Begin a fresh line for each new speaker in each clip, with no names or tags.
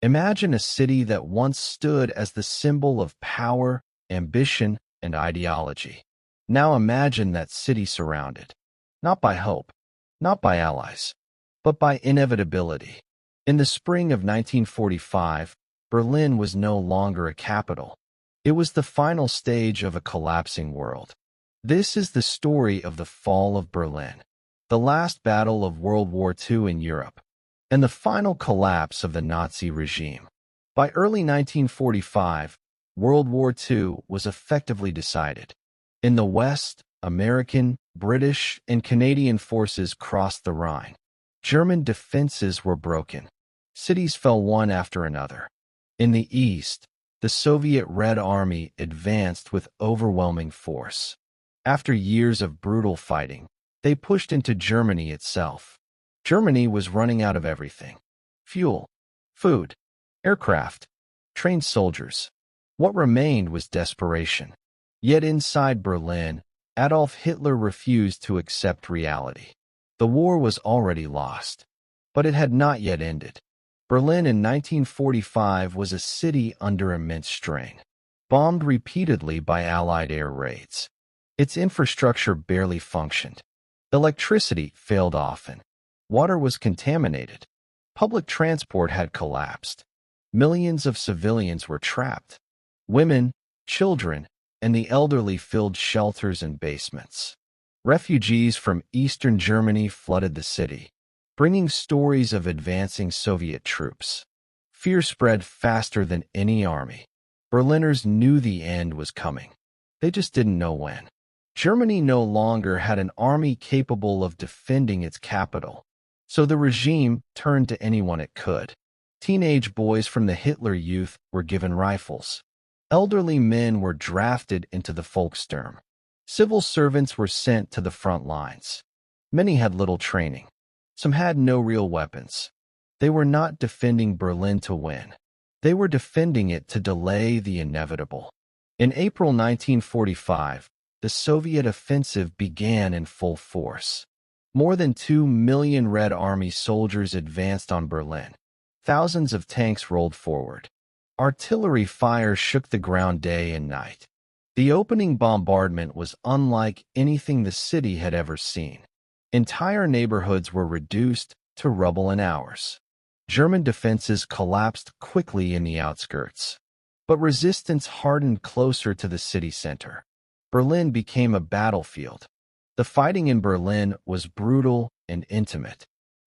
Imagine a city that once stood as the symbol of power, ambition, and ideology. Now imagine that city surrounded, not by hope, not by allies, but by inevitability. In the spring of 1945, Berlin was no longer a capital. It was the final stage of a collapsing world. This is the story of the fall of Berlin, the last battle of World War II in Europe, and the final collapse of the Nazi regime. By early 1945, World War II was effectively decided. In the West, American, British, and Canadian forces crossed the Rhine. German defenses were broken. Cities fell one after another. In the East, the Soviet Red Army advanced with overwhelming force. After years of brutal fighting, they pushed into Germany itself. Germany was running out of everything: fuel, food, aircraft, trained soldiers. What remained was desperation. Yet inside Berlin, Adolf Hitler refused to accept reality. The war was already lost, but it had not yet ended. Berlin in 1945 was a city under immense strain, bombed repeatedly by Allied air raids. Its infrastructure barely functioned. Electricity failed often. Water was contaminated. Public transport had collapsed. Millions of civilians were trapped. Women, children, and the elderly filled shelters and basements. Refugees from eastern Germany flooded the city, bringing stories of advancing Soviet troops. Fear spread faster than any army. Berliners knew the end was coming. They just didn't know when. Germany no longer had an army capable of defending its capital, so the regime turned to anyone it could. Teenage boys from the Hitler Youth were given rifles. Elderly men were drafted into the Volkssturm. Civil servants were sent to the front lines. Many had little training. Some had no real weapons. They were not defending Berlin to win. They were defending it to delay the inevitable. In April 1945, the Soviet offensive began in full force. More than 2 million Red Army soldiers advanced on Berlin. Thousands of tanks rolled forward. Artillery fire shook the ground day and night. The opening bombardment was unlike anything the city had ever seen. Entire neighborhoods were reduced to rubble in hours. German defenses collapsed quickly in the outskirts, but resistance hardened closer to the city center. Berlin became a battlefield. The fighting in Berlin was brutal and intimate.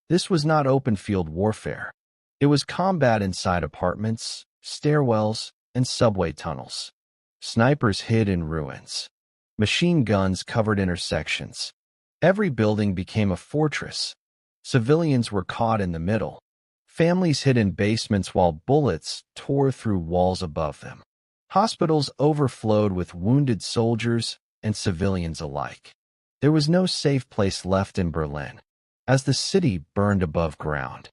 This was not open field warfare. It was combat inside apartments, stairwells, and subway tunnels. Snipers hid in ruins. Machine guns covered intersections. Every building became a fortress. Civilians were caught in the middle. Families hid in basements while bullets tore through walls above them. Hospitals overflowed with wounded soldiers and civilians alike. There was no safe place left in Berlin. As the city burned above ground,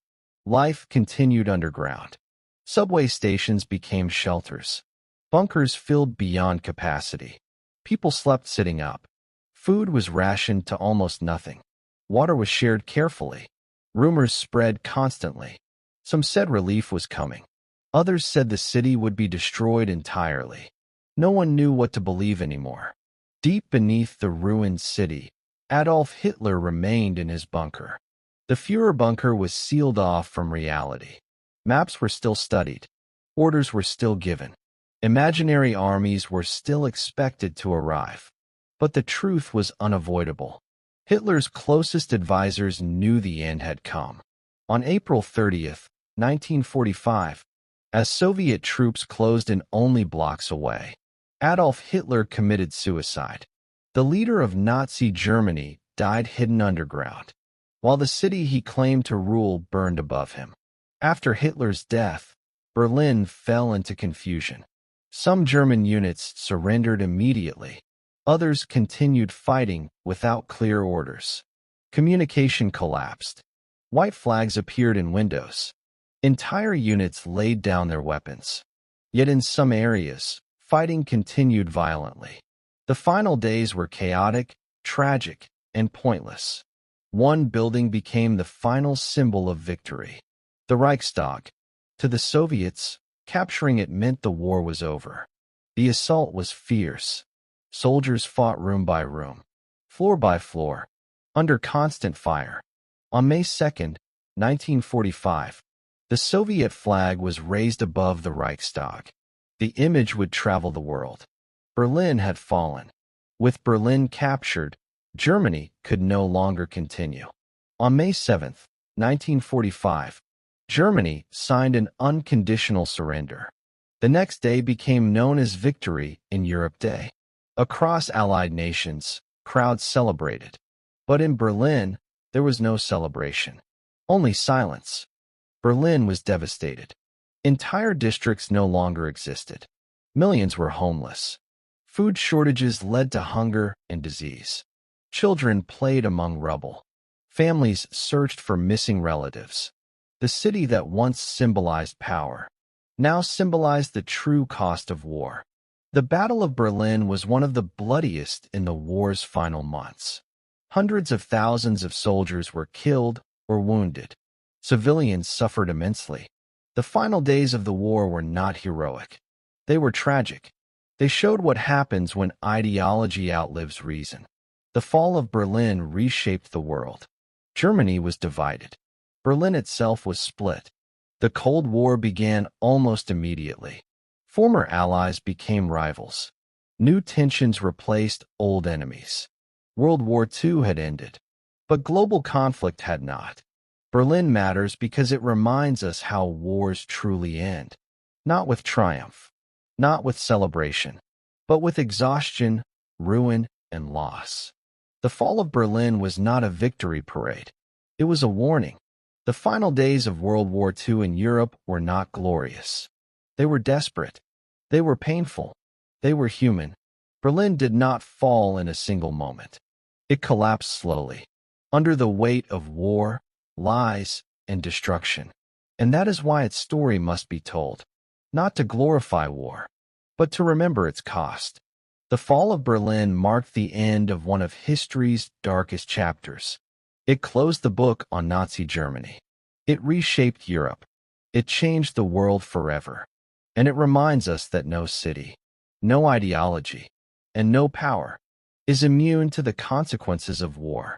life continued underground. Subway stations became shelters. Bunkers filled beyond capacity. People slept sitting up. Food was rationed to almost nothing. Water was shared carefully. Rumors spread constantly. Some said relief was coming. Others said the city would be destroyed entirely. No one knew what to believe anymore. Deep beneath the ruined city, Adolf Hitler remained in his bunker. The Führer bunker was sealed off from reality. Maps were still studied. Orders were still given. Imaginary armies were still expected to arrive. But the truth was unavoidable. Hitler's closest advisors knew the end had come. On April 30th, 1945, as Soviet troops closed in only blocks away, Adolf Hitler committed suicide. The leader of Nazi Germany died hidden underground, while the city he claimed to rule burned above him. After Hitler's death, Berlin fell into confusion. Some German units surrendered immediately. Others continued fighting without clear orders. Communication collapsed. White flags appeared in windows. Entire units laid down their weapons. Yet in some areas, fighting continued violently. The final days were chaotic, tragic, and pointless. One building became the final symbol of victory: the Reichstag. To the Soviets, capturing it meant the war was over. The assault was fierce. Soldiers fought room by room, floor by floor, under constant fire. On May 2, 1945, the Soviet flag was raised above the Reichstag. The image would travel the world. Berlin had fallen. With Berlin captured, Germany could no longer continue. On May 7, 1945, Germany signed an unconditional surrender. The next day became known as Victory in Europe Day. Across Allied nations, crowds celebrated. But in Berlin, there was no celebration. Only silence. Berlin was devastated. Entire districts no longer existed. Millions were homeless. Food shortages led to hunger and disease. Children played among rubble. Families searched for missing relatives. The city that once symbolized power now symbolized the true cost of war. The Battle of Berlin was one of the bloodiest in the war's final months. Hundreds of thousands of soldiers were killed or wounded. Civilians suffered immensely. The final days of the war were not heroic. They were tragic. They showed what happens when ideology outlives reason. The fall of Berlin reshaped the world. Germany was divided. Berlin itself was split. The Cold War began almost immediately. Former allies became rivals. New tensions replaced old enemies. World War II had ended, but global conflict had not. Berlin matters because it reminds us how wars truly end. Not with triumph, not with celebration, but with exhaustion, ruin, and loss. The fall of Berlin was not a victory parade. It was a warning. The final days of World War II in Europe were not glorious. They were desperate. They were painful. They were human. Berlin did not fall in a single moment. It collapsed slowly, under the weight of war, lies, and destruction. And that is why its story must be told, not to glorify war, but to remember its cost. The fall of Berlin marked the end of one of history's darkest chapters. It closed the book on Nazi Germany. It reshaped Europe. It changed the world forever. And it reminds us that no city, no ideology, and no power is immune to the consequences of war.